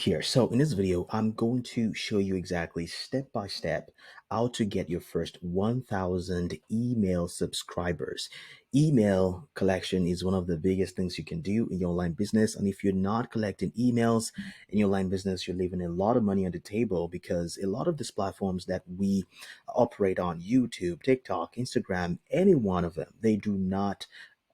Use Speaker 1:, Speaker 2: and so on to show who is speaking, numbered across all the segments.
Speaker 1: here. So in this video, I'm going to show you exactly step by step how to get your first 1,000 email subscribers. Email collection is one of the biggest things you can do in your online business. And if you're not collecting emails in your online business, you're leaving a lot of money on the table because a lot of these platforms that we operate on, YouTube, TikTok, Instagram, any one of them, they do not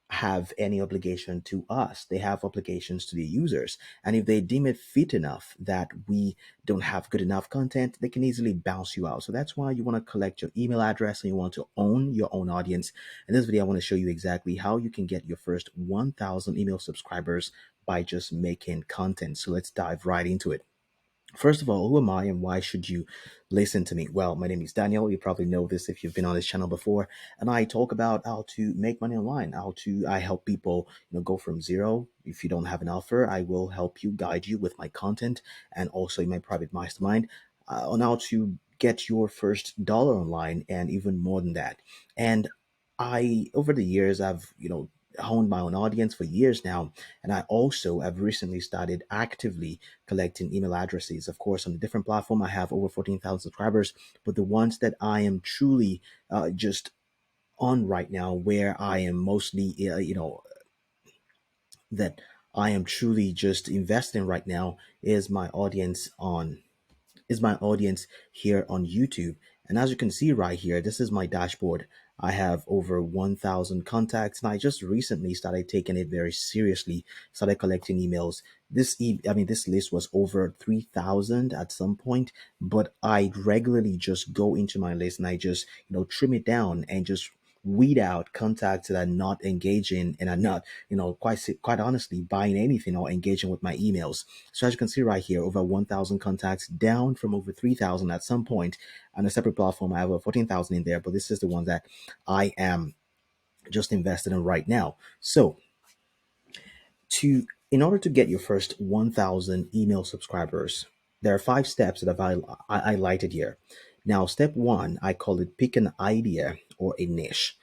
Speaker 1: have any obligation to us. They have obligations to the users. And if they deem it fit enough that we don't have good enough content, they can easily bounce you out. So that's why you want to collect your email address and you want to own your own audience. In this video, I want to show you exactly how you can get your first 1,000 email subscribers by just making content. So let's dive right into it. First of all, who am I and why should you listen to me? Well, my name is Daniel. You probably know this if you've been on this channel before. And I talk about how to make money online, I help people, go from zero. If you don't have an offer, I will help you guide you with my content and also in my private mastermind on how to get your first dollar online and even more than that. And over the years, I've, honed my own audience for years now. And I also have recently started actively collecting email addresses. Of course, on a different platform, I have over 14,000 subscribers, but the ones that I am truly just on right now, where I am mostly, that I am truly just investing right now is my audience here on YouTube. And as you can see right here, this is my dashboard. I have over 1,000 contacts, and I just recently started taking it very seriously, started collecting emails. This list was over 3,000 at some point, but I regularly just go into my list and I just, trim it down and just weed out contacts that are not engaging and are not, quite honestly, buying anything or engaging with my emails. So as you can see right here, over 1,000 contacts, down from over 3,000 at some point. On a separate platform, I have over 14,000 in there, but this is the one that I am just invested in right now. So in order to get your first 1,000 email subscribers, there are 5 steps that I highlighted here. Now, step one, I call it pick an idea or a niche.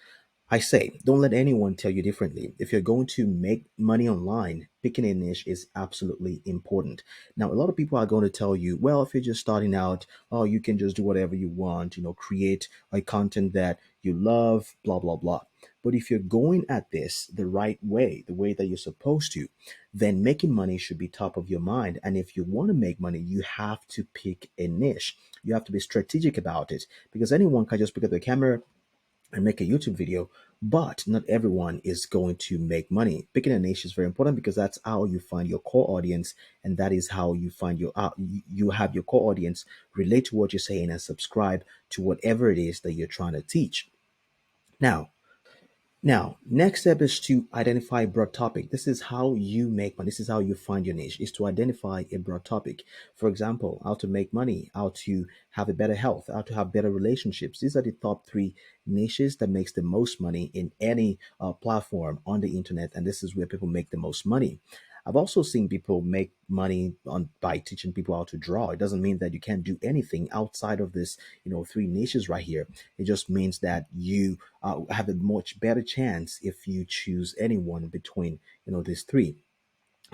Speaker 1: I say, don't let anyone tell you differently. If you're going to make money online, picking a niche is absolutely important. Now, a lot of people are going to tell you, well, if you're just starting out, oh, you can just do whatever you want, create a content that you love, blah, blah, blah. But if you're going at this the right way, the way that you're supposed to, then making money should be top of your mind. And if you want to make money, you have to pick a niche. You have to be strategic about it because anyone can just pick up the camera and make a YouTube video, but not everyone is going to make money. Picking a niche is very important because that's how you find your core audience, and that is how you find you have your core audience relate to what you're saying and subscribe to whatever it is that you're trying to teach. Now, next step is to identify a broad topic. This is how you make money. This is how you find your niche, is to identify a broad topic. For example, how to make money, how to have a better health, how to have better relationships. These are the top 3 niches that makes the most money in any platform on the internet. And this is where people make the most money. I've also seen people make money by teaching people how to draw. It doesn't mean that you can't do anything outside of this, 3 niches right here. It just means that you have a much better chance if you choose anyone between, these 3.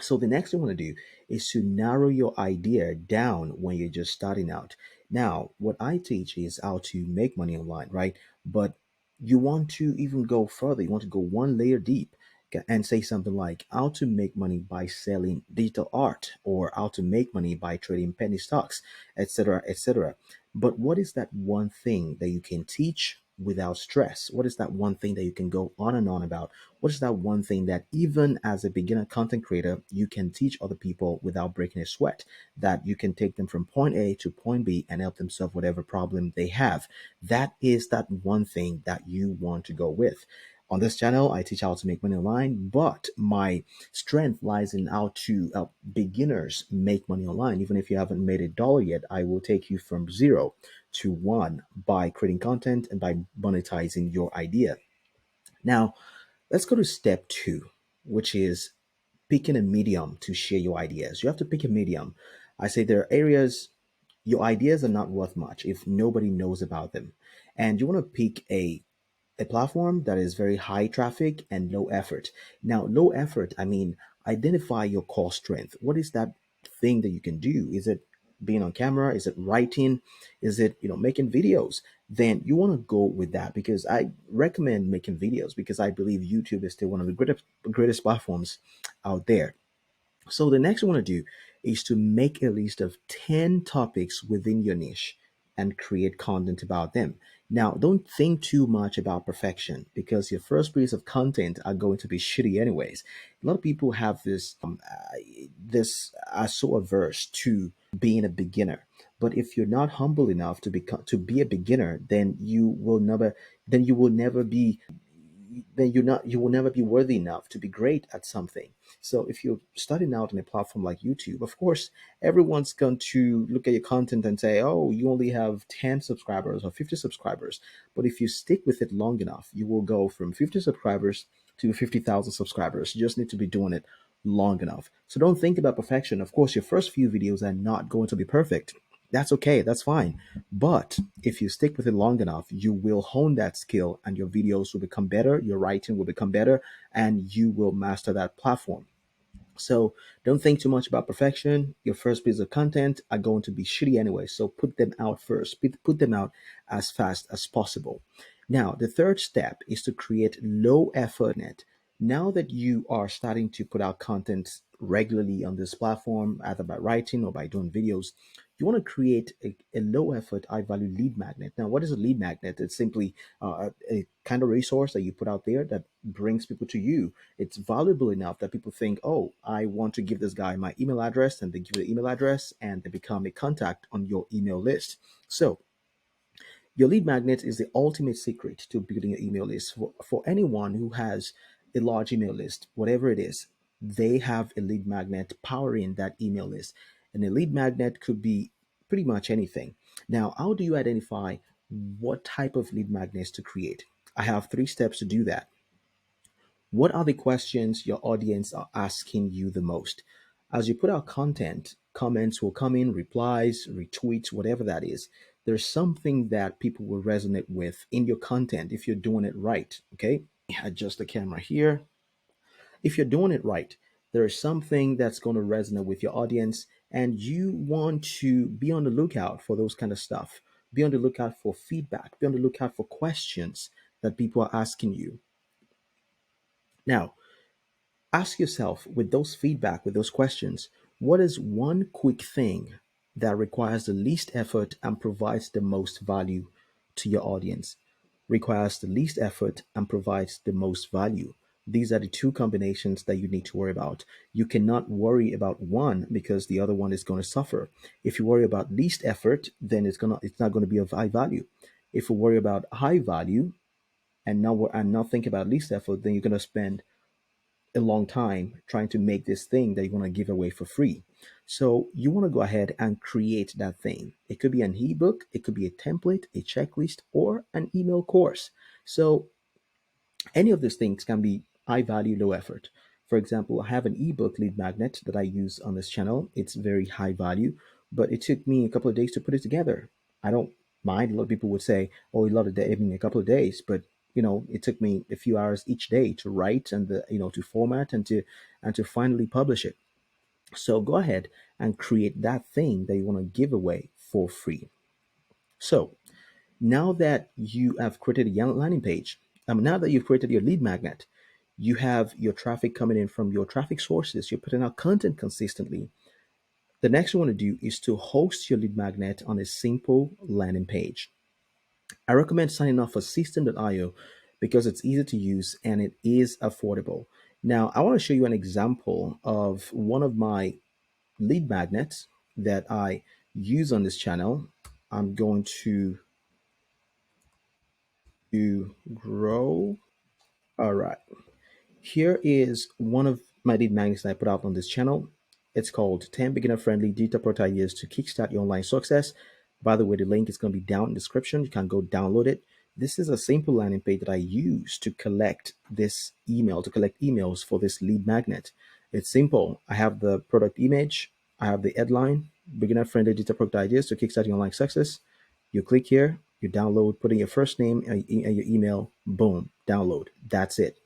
Speaker 1: So the next thing I want to do is to narrow your idea down when you're just starting out. Now, what I teach is how to make money online, right? But you want to even go further. You want to go one layer deep and say something like how to make money by selling digital art or how to make money by trading penny stocks, etc., etc. But what is that one thing that you can teach without stress? What is that one thing that you can go on and on about? What is that one thing that even as a beginner content creator, you can teach other people without breaking a sweat? That you can take them from point A to point B and help them solve whatever problem they have. That is that one thing that you want to go with. On this channel, I teach how to make money online, but my strength lies in how to help beginners make money online. Even if you haven't made a dollar yet, I will take you from 0 to 1 by creating content and by monetizing your idea. Now, let's go to step 2, which is picking a medium to share your ideas. You have to pick a medium. I say there are areas your ideas are not worth much if nobody knows about them. And you want to pick a platform that is very high traffic and low effort. Now, low effort, I mean, identify your core strength. What is that thing that you can do? Is it being on camera? Is it writing? Is it, making videos? Then you want to go with that, because I recommend making videos, because I believe YouTube is still one of the greatest platforms out there. So the next one I want to do is to make a list of 10 topics within your niche and create content about them. Now, don't think too much about perfection, because your first piece of content are going to be shitty anyways. A lot of people have this are so averse to being a beginner. But if you're not humble enough to be a beginner, then you will never be you will never be worthy enough to be great at something. So if you're starting out on a platform like YouTube, of course, everyone's going to look at your content and say, oh, you only have 10 subscribers or 50 subscribers. But if you stick with it long enough, you will go from 50 subscribers to 50,000 subscribers. You just need to be doing it long enough. So don't think about perfection. Of course, your first few videos are not going to be perfect. That's okay, that's fine. But if you stick with it long enough, you will hone that skill, and your videos will become better, your writing will become better, and you will master that platform. So don't think too much about perfection. Your first piece of content are going to be shitty anyway. So put them out first. Put them out as fast as possible. Now, the third step is to create low effort net. Now that you are starting to put out content regularly on this platform, either by writing or by doing videos, you want to create a low effort, high value lead magnet. Now, what is a lead magnet? It's simply a kind of resource that you put out there that brings people to you. It's valuable enough that people think, oh, I want to give this guy my email address, and they give you the email address and they become a contact on your email list. So your lead magnet is the ultimate secret to building your email list. For anyone who has a large email list, whatever it is, they have a lead magnet powering that email list. And a lead magnet could be pretty much anything. Now, how do you identify what type of lead magnets to create? I have 3 steps to do that. What are the questions your audience are asking you the most? As you put out content, comments will come in, replies, retweets, whatever that is. There's something that people will resonate with in your content if you're doing it right. Okay. Adjust the camera here. If you're doing it right, there is something that's going to resonate with your audience, and you want to be on the lookout for those kind of stuff. Be on the lookout for feedback, be on the lookout for questions that people are asking you. Now, ask yourself, with those feedback, with those questions, what is one quick thing that requires the least effort and provides the most value to your audience? Requires the least effort and provides the most value. These are the two combinations that you need to worry about. You cannot worry about one because the other one is going to suffer. If you worry about least effort, then it's not going to be of high value. If you worry about high value and not think about least effort, then you're going to spend a long time trying to make this thing that you want to give away for free. So you want to go ahead and create that thing. It could be an ebook, it could be a template, a checklist, or an email course. So any of these things can be high value, low effort. For example, I have an ebook lead magnet that I use on this channel. It's very high value, but it took me a couple of days to put it together. I don't mind. A lot of people would say, "Oh, a lot of day, even a couple of days," but it took me a few hours each day to write and to format and to finally publish it. So go ahead and create that thing that you want to give away for free. So now that you have created a landing page, now that you've created your lead magnet, you have your traffic coming in from your traffic sources, you're putting out content consistently. The next you want to do is to host your lead magnet on a simple landing page. I recommend signing up for System.io because it's easy to use and it is affordable. Now, I want to show you an example of one of my lead magnets that I use on this channel. I'm going to grow. All right. Here is one of my lead magnets that I put out on this channel. It's called 10 beginner friendly digital product ideas to kickstart your online success. By the way, the link is going to be down in the description. You can go download it. This is a simple landing page that I use to collect emails for this lead magnet. It's simple. I have the product image, I have the headline, beginner friendly digital product ideas to kickstart your online success. You click here, you download, put in your first name and your email, boom, download. That's it.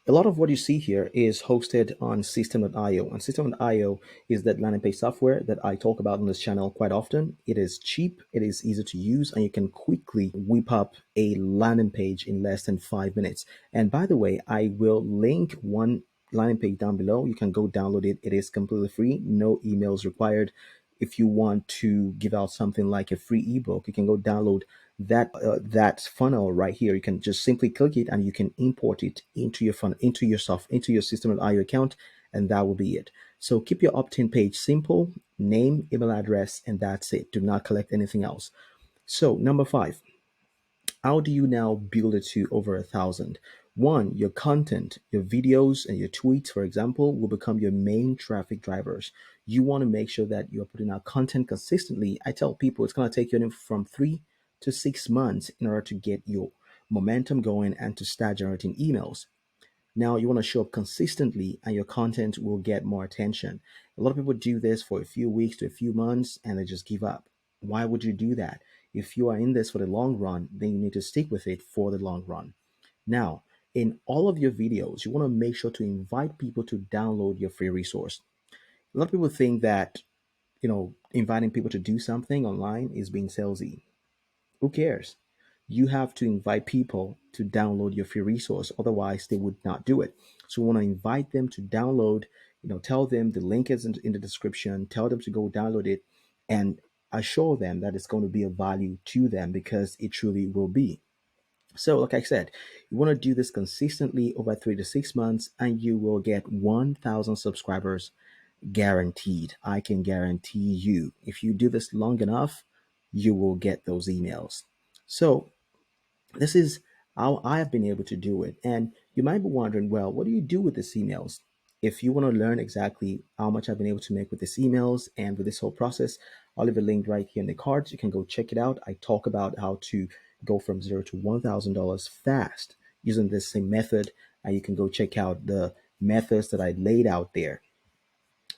Speaker 1: A lot of what you see here is hosted on System.io. And System.io is that landing page software that I talk about on this channel quite often. It is cheap, it is easy to use, and you can quickly whip up a landing page in less than 5 minutes. And by the way, I will link one landing page down below. You can go download it. It is completely free, no emails required. If you want to give out something like a free ebook, you can go download that funnel right here. You can just simply click it and you can import it into your funnel, into your System.io account, and that will be it. So keep your opt-in page simple: name, email address, and that's it. Do not collect anything else. So number 5, how do you now build it to over 1,000? One, your content, your videos, and your tweets, for example, will become your main traffic drivers. You want to make sure that you're putting out content consistently. I tell people it's going to take you from 3 to 6 months in order to get your momentum going and to start generating emails. Now you want to show up consistently and your content will get more attention. A lot of people do this for a few weeks to a few months and they just give up. Why would you do that? If you are in this for the long run, then you need to stick with it for the long run. Now, in all of your videos, you want to make sure to invite people to download your free resource. A lot of people think that, inviting people to do something online is being salesy. Who cares? You have to invite people to download your free resource. Otherwise, they would not do it. So we want to invite them to download, tell them the link is in the description, tell them to go download it, and assure them that it's going to be of value to them because it truly will be. So, like I said, you want to do this consistently over 3 to 6 months, and you will get 1,000 subscribers guaranteed. I can guarantee you, if you do this long enough, you will get those emails. So, this is how I have been able to do it. And you might be wondering, well, what do you do with these emails? If you want to learn exactly how much I've been able to make with these emails and with this whole process, I'll leave a link right here in the cards. You can go check it out. I talk about how to go from zero to $1,000 fast using this same method. And you can go check out the methods that I laid out there.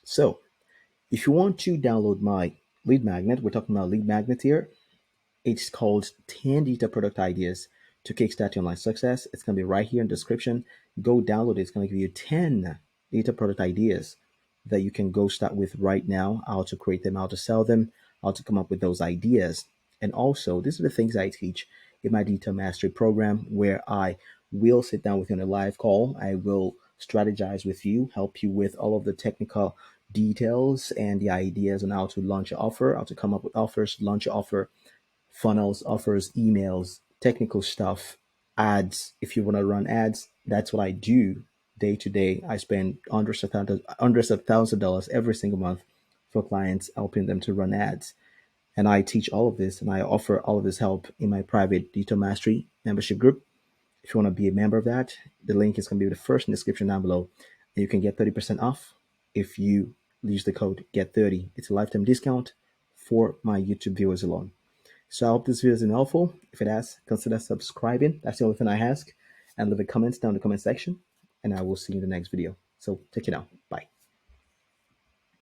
Speaker 1: So, if you want to download my lead magnet, we're talking about lead magnet here. It's called 10 digital product ideas to kickstart your online success. It's going to be right here in the description. Go download it. It's going to give you 10 digital product ideas that you can go start with right now, how to create them, how to sell them, how to come up with those ideas. And also, these are the things I teach in my digital mastery program where I will sit down with you on a live call. I will strategize with you, help you with all of the technical details and the ideas on how to launch your offer, how to come up with offers, launch your offer, funnels, offers, emails, technical stuff, ads. If you want to run ads, that's what I do day to day. I spend hundreds of thousands of dollars every single month for clients, helping them to run ads. And I teach all of this and I offer all of this help in my private Digital Mastery membership group. If you want to be a member of that, the link is going to be the first in the description down below. And you can get 30% off if you use the code GET30. It's a lifetime discount for my YouTube viewers alone. So I hope this video has been helpful. If it has, consider subscribing. That's the only thing I ask. And leave a comment down in the comment section. And I will see you in the next video. So take it now. Bye.